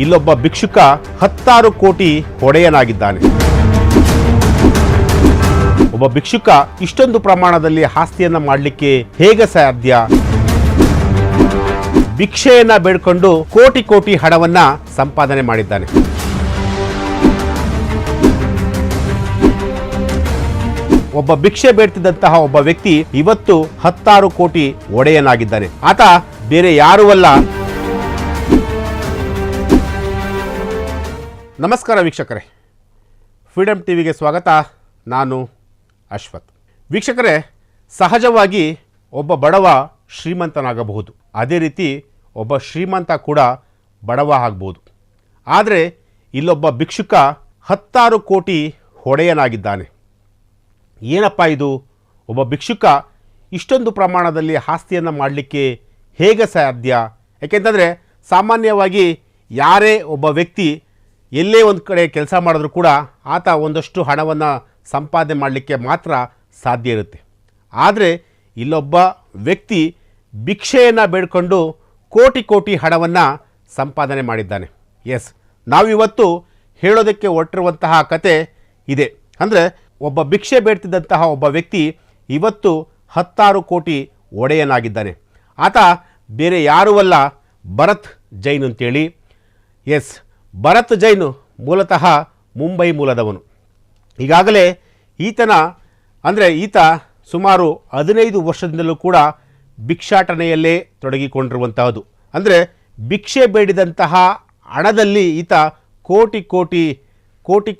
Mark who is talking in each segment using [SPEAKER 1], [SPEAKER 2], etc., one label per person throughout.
[SPEAKER 1] ಇಲ್ಲೊಬ್ಬ ಭಿಕ್ಷುಕ 10 ಕೋಟಿ ಒಡೆಯನಾಗಿದ್ದಾನೆ. ಒಬ್ಬ ಭಿಕ್ಷುಕ ಇಷ್ಟೊಂದು ಪ್ರಮಾಣದಲ್ಲಿ ಆಸ್ತಿಯನ್ನ ಮಾಡಲಿಕ್ಕೆ ಹೇಗೆ ಸಾಧ್ಯ? ಭಿಕ್ಷೆಯನ್ನ ಬೇಡ್ಕೊಂಡು ಕೋಟಿ ಕೋಟಿ ಹಣವನ್ನ ಸಂಪಾದನೆ ಮಾಡಿದ್ದಾನೆ. ಒಬ್ಬ ಭಿಕ್ಷೆ ಬೇಡ್ತಿದ್ದಂತಹ ಒಬ್ಬ ವ್ಯಕ್ತಿ ಇವತ್ತು 10 ಕೋಟಿ ಒಡೆಯನಾಗಿದ್ದಾನೆ. ಆತ ಬೇರೆ ಯಾರೂ ಅಲ್ಲ. ನಮಸ್ಕಾರ ವೀಕ್ಷಕರೇ, ಫ್ರೀಡಮ್ ಟಿವಿಗೆ ಸ್ವಾಗತ. ನಾನು ಅಶ್ವಥ್. ವೀಕ್ಷಕರೇ, ಸಹಜವಾಗಿ ಒಬ್ಬ ಬಡವ ಶ್ರೀಮಂತನಾಗಬಹುದು, ಅದೇ ರೀತಿ ಒಬ್ಬ ಶ್ರೀಮಂತ ಕೂಡ ಬಡವ ಆಗಬಹುದು. ಆದರೆ ಇಲ್ಲೊಬ್ಬ ಭಿಕ್ಷುಕ 10 ಕೋಟಿ ಒಡೆಯನಾಗಿದ್ದಾನೆ. ಏನಪ್ಪ ಇದು? ಒಬ್ಬ ಭಿಕ್ಷುಕ ಇಷ್ಟೊಂದು ಪ್ರಮಾಣದಲ್ಲಿ ಆಸ್ತಿಯನ್ನು ಮಾಡಲಿಕ್ಕೆ ಹೇಗೆ ಸಾಧ್ಯ? ಯಾಕೆಂತಂದರೆ ಸಾಮಾನ್ಯವಾಗಿ ಯಾರೇ ಒಬ್ಬ ವ್ಯಕ್ತಿ ಎಲ್ಲೇ ಒಂದು ಕಡೆ ಕೆಲಸ ಮಾಡಿದ್ರೂ ಕೂಡ ಆತ ಒಂದಷ್ಟು ಹಣವನ್ನು ಸಂಪಾದನೆ ಮಾಡಲಿಕ್ಕೆ ಮಾತ್ರ ಸಾಧ್ಯ ಇರುತ್ತೆ. ಆದರೆ ಇಲ್ಲೊಬ್ಬ ವ್ಯಕ್ತಿ ಭಿಕ್ಷೆಯನ್ನು ಬೇಡ್ಕೊಂಡು ಕೋಟಿ ಕೋಟಿ ಹಣವನ್ನು ಸಂಪಾದನೆ ಮಾಡಿದ್ದಾನೆ. ಎಸ್, ನಾವಿವತ್ತು ಹೇಳೋದಕ್ಕೆ ಹೊರಟಿರುವಂತಹ ಕತೆ ಇದೆ. ಅಂದರೆ ಒಬ್ಬ ಭಿಕ್ಷೆ ಬೇಡ್ತಿದ್ದಂತಹ ಒಬ್ಬ ವ್ಯಕ್ತಿ ಇವತ್ತು 10 ಕೋಟಿ ಒಡೆಯನಾಗಿದ್ದಾನೆ. ಆತ ಬೇರೆ ಯಾರೂ ಅಲ್ಲ, ಭರತ್ ಜೈನ್ ಅಂತೇಳಿ. ಎಸ್, ಭರತ್ ಜೈನ್ ಮೂಲತಃ ಮುಂಬೈ ಮೂಲದವನು. ಈಗಾಗಲೇ ಈತ ಸುಮಾರು 15 ವರ್ಷದಿಂದಲೂ ಕೂಡ ಭಿಕ್ಷಾಟನೆಯಲ್ಲೇ ತೊಡಗಿಕೊಂಡಿರುವಂತಹದ್ದು. ಅಂದರೆ ಭಿಕ್ಷೆ ಬೇಡಿದಂತಹ ಹಣದಲ್ಲಿ ಈತ ಕೋಟಿ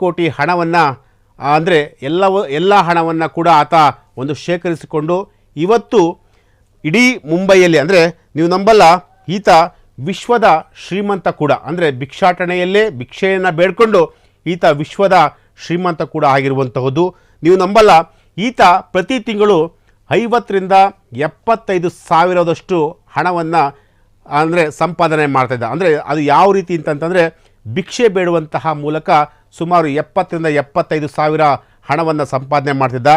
[SPEAKER 1] ಕೋಟಿ ಹಣವನ್ನು, ಅಂದರೆ ಎಲ್ಲ ಹಣವನ್ನು ಕೂಡ ಆತ ಒಂದು ಶೇಖರಿಸಿಕೊಂಡು ಇವತ್ತು ಇಡೀ ಮುಂಬೈಯಲ್ಲಿ, ಅಂದರೆ ನೀವು ನಂಬಲ್ಲ, ಈತ ವಿಶ್ವದ ಶ್ರೀಮಂತ ಕೂಡ. ಅಂದರೆ ಭಿಕ್ಷಾಟನೆಯಲ್ಲೇ ಭಿಕ್ಷೆಯನ್ನು ಬೇಡ್ಕೊಂಡು ಈತ ವಿಶ್ವದ ಶ್ರೀಮಂತ ಕೂಡ ಆಗಿರುವಂತಹದ್ದು. ನೀವು ನಂಬಲ್ಲ, ಈತ ಪ್ರತಿ ತಿಂಗಳು 50ರಿಂದ 75 ಸಾವಿರದಷ್ಟು ಹಣವನ್ನು ಸಂಪಾದನೆ ಮಾಡ್ತಾಯಿದ್ದ. ಅಂದರೆ ಅದು ಯಾವ ರೀತಿ ಅಂತಂದರೆ ಭಿಕ್ಷೆ ಬೇಡುವಂತಹ ಮೂಲಕ ಸುಮಾರು 70ರಿಂದ 75 ಸಾವಿರ ಹಣವನ್ನು ಸಂಪಾದನೆ ಮಾಡ್ತಿದ್ದ.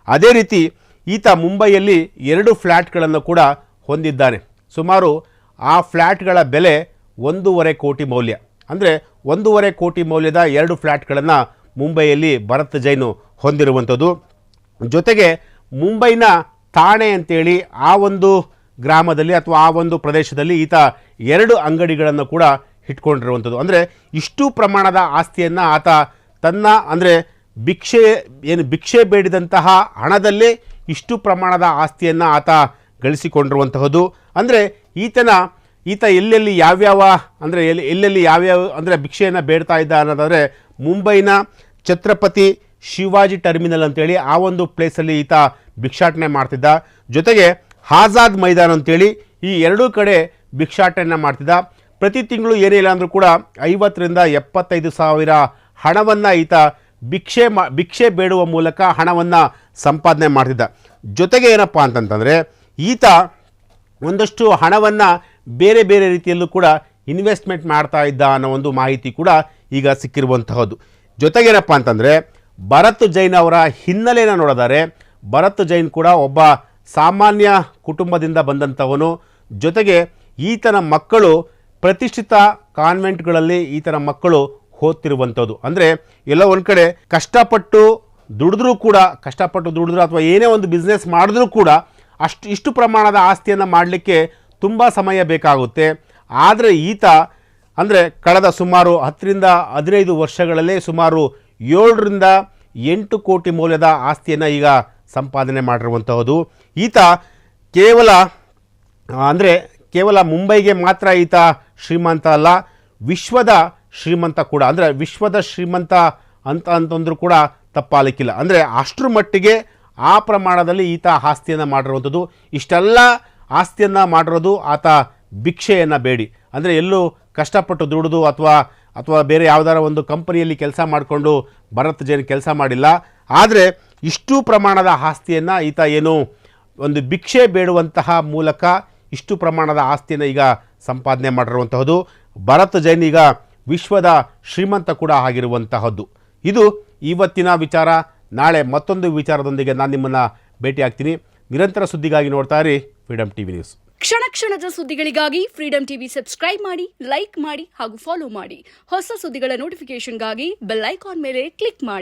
[SPEAKER 1] ಅದೇ ರೀತಿ ಈತ ಮುಂಬೈಯಲ್ಲಿ 2 ಫ್ಲ್ಯಾಟ್ಗಳನ್ನು ಕೂಡ ಹೊಂದಿದ್ದಾನೆ. ಸುಮಾರು ಆ ಫ್ಲ್ಯಾಟ್ಗಳ ಬೆಲೆ 1.5 ಕೋಟಿ ಮೌಲ್ಯ. ಅಂದರೆ 1.5 ಕೋಟಿ ಮೌಲ್ಯದ 2 ಫ್ಲ್ಯಾಟ್ಗಳನ್ನು ಮುಂಬೈಯಲ್ಲಿ ಭರತ್ ಜೈನ್ ಹೊಂದಿರುವಂಥದ್ದು. ಜೊತೆಗೆ ಮುಂಬೈನ ಥಾಣೆ ಅಂತೇಳಿ ಆ ಒಂದು ಗ್ರಾಮದಲ್ಲಿ ಅಥವಾ ಆ ಒಂದು ಪ್ರದೇಶದಲ್ಲಿ ಈತ 2 ಅಂಗಡಿಗಳನ್ನು ಕೂಡ ಇಟ್ಕೊಂಡಿರುವಂಥದ್ದು. ಅಂದರೆ ಇಷ್ಟು ಪ್ರಮಾಣದ ಆಸ್ತಿಯನ್ನು ಆತ ತನ್ನ, ಅಂದರೆ ಭಿಕ್ಷೆ ಬೇಡಿದಂತಹ ಹಣದಲ್ಲೇ ಇಷ್ಟು ಪ್ರಮಾಣದ ಆಸ್ತಿಯನ್ನು ಆತ ಗಳಿಸಿಕೊಂಡಿರುವಂತಹದ್ದು. ಅಂದರೆ ಈತ ಎಲ್ಲೆಲ್ಲಿ ಯಾವ್ಯಾವ ಅಂದರೆ ಭಿಕ್ಷೆಯನ್ನು ಬೇಡ್ತಾ ಇದ್ದ ಅನ್ನೋದಾದರೆ ಮುಂಬೈನ ಛತ್ರಪತಿ ಶಿವಾಜಿ ಟರ್ಮಿನಲ್ ಅಂತೇಳಿ ಆ ಒಂದು ಪ್ಲೇಸಲ್ಲಿ ಈತ ಭಿಕ್ಷಾಟನೆ ಮಾಡ್ತಿದ್ದ. ಜೊತೆಗೆ ಆಜಾದ್ ಮೈದಾನ ಅಂತೇಳಿ ಈ 2 ಕಡೆ ಭಿಕ್ಷಾಟನೆ ಮಾಡ್ತಿದ್ದ. ಪ್ರತಿ ತಿಂಗಳು ಏನಿಲ್ಲ ಅಂದರೂ ಕೂಡ 50ರಿಂದ 75 ಸಾವಿರ ಹಣವನ್ನು ಈತ ಭಿಕ್ಷೆ ಬೇಡುವ ಮೂಲಕ ಹಣವನ್ನು ಸಂಪಾದನೆ ಮಾಡ್ತಿದ್ದ. ಜೊತೆಗೆ ಏನಪ್ಪ ಅಂತಂತಂದರೆ ಈತ ಒಂದಷ್ಟು ಹಣವನ್ನು ಬೇರೆ ಬೇರೆ ರೀತಿಯಲ್ಲೂ ಕೂಡ ಇನ್ವೆಸ್ಟ್ಮೆಂಟ್ ಮಾಡ್ತಾ ಇದ್ದ ಅನ್ನೋ ಒಂದು ಮಾಹಿತಿ ಕೂಡ ಈಗ ಸಿಕ್ಕಿರುವಂತಹದ್ದು. ಜೊತೆಗೇನಪ್ಪ ಅಂತಂದರೆ ಭರತ್ ಜೈನ್ ಅವರ ಹಿನ್ನೆಲೆಯನ್ನು ನೋಡಿದರೆ ಭರತ್ ಜೈನ್ ಕೂಡ ಒಬ್ಬ ಸಾಮಾನ್ಯ ಕುಟುಂಬದಿಂದ ಬಂದಂಥವನು. ಜೊತೆಗೆ ಈತನ ಮಕ್ಕಳು ಪ್ರತಿಷ್ಠಿತ ಕಾನ್ವೆಂಟ್ಗಳಲ್ಲಿ ಈತನ ಮಕ್ಕಳು ಓದ್ತಿರುವಂಥದ್ದು. ಅಂದರೆ ಎಲ್ಲೋ ಒಂದು ಕಡೆ ಕಷ್ಟಪಟ್ಟು ದುಡಿದ್ರೂ ಅಥವಾ ಏನೇ ಒಂದು ಬಿಸ್ನೆಸ್ ಮಾಡಿದ್ರೂ ಕೂಡ ಇಷ್ಟು ಪ್ರಮಾಣದ ಆಸ್ತಿಯನ್ನು ಮಾಡಲಿಕ್ಕೆ ತುಂಬ ಸಮಯ ಬೇಕಾಗುತ್ತೆ. ಆದರೆ ಈತ ಕಳೆದ ಸುಮಾರು 10ರಿಂದ 15 ವರ್ಷಗಳಲ್ಲೇ ಸುಮಾರು 7ರಿಂದ 8 ಕೋಟಿ ಮೌಲ್ಯದ ಆಸ್ತಿಯನ್ನು ಈಗ ಸಂಪಾದನೆ ಮಾಡಿರುವಂತಹದ್ದು. ಈತ ಕೇವಲ ಮುಂಬೈಗೆ ಮಾತ್ರ ಈತ ಶ್ರೀಮಂತ ಅಲ್ಲ, ವಿಶ್ವದ ಶ್ರೀಮಂತ ಕೂಡ. ಅಂದರೆ ವಿಶ್ವದ ಶ್ರೀಮಂತ ಅಂತಂದ್ರೂ ಕೂಡ ತಪ್ಪಾಲಿಕ್ಕಿಲ್ಲ. ಅಂದರೆ ಅಷ್ಟರ ಮಟ್ಟಿಗೆ ಆ ಪ್ರಮಾಣದಲ್ಲಿ ಈತ ಆಸ್ತಿಯನ್ನು ಮಾಡಿರುವಂಥದ್ದು. ಇಷ್ಟೆಲ್ಲ ಆಸ್ತಿಯನ್ನು ಮಾಡಿರೋದು ಆತ ಭಿಕ್ಷೆಯನ್ನು ಬೇಡಿ. ಅಂದರೆ ಎಲ್ಲೂ ಕಷ್ಟಪಟ್ಟು ದುಡಿದು ಅಥವಾ ಬೇರೆ ಯಾವುದಾರ ಒಂದು ಕಂಪನಿಯಲ್ಲಿ ಕೆಲಸ ಮಾಡಿಕೊಂಡು ಭರತ್ ಜೈನ್ ಕೆಲಸ ಮಾಡಿಲ್ಲ. ಆದರೆ ಇಷ್ಟು ಪ್ರಮಾಣದ ಆಸ್ತಿಯನ್ನು ಈತ ಏನು ಒಂದು ಭಿಕ್ಷೆ ಬೇಡುವಂತಹ ಮೂಲಕ ಇಷ್ಟು ಪ್ರಮಾಣದ ಆಸ್ತಿಯನ್ನು ಈಗ ಸಂಪಾದನೆ ಮಾಡಿರುವಂತಹದ್ದು. ಭರತ್ ಜೈನ್ ಈಗ ವಿಶ್ವದ ಶ್ರೀಮಂತ ಕೂಡ ಆಗಿರುವಂತಹದ್ದು. ಇದು ಇವತ್ತಿನ ವಿಚಾರ. ನಾಳೆ ಮತ್ತೊಂದು ವಿಚಾರದೊಂದಿಗೆ ನಾನು ನಿಮ್ಮನ್ನು ಭೇಟಿ ಆಗ್ತೀನಿ. ನಿರಂತರ ಸುದ್ದಿಗಾಗಿ ನೋಡ್ತಾ ಇರಿ ಫ್ರೀಡಮ್ ಟಿವಿ ನ್ಯೂಸ್.
[SPEAKER 2] ಕ್ಷಣ ಕ್ಷಣದ ಸುದ್ದಿಗಳಿಗಾಗಿ ಫ್ರೀಡಂ ಟಿವಿ ಸಬ್ಸ್ಕ್ರೈಬ್ ಮಾಡಿ, ಲೈಕ್ ಮಾಡಿ ಹಾಗೂ ಫಾಲೋ ಮಾಡಿ. ಹೊಸ ಸುದ್ದಿಗಳ ನೋಟಿಫಿಕೇಶನ್ಗಾಗಿ ಬೆಲ್ ಐಕಾನ್ ಮೇಲೆ ಕ್ಲಿಕ್ ಮಾಡಿ.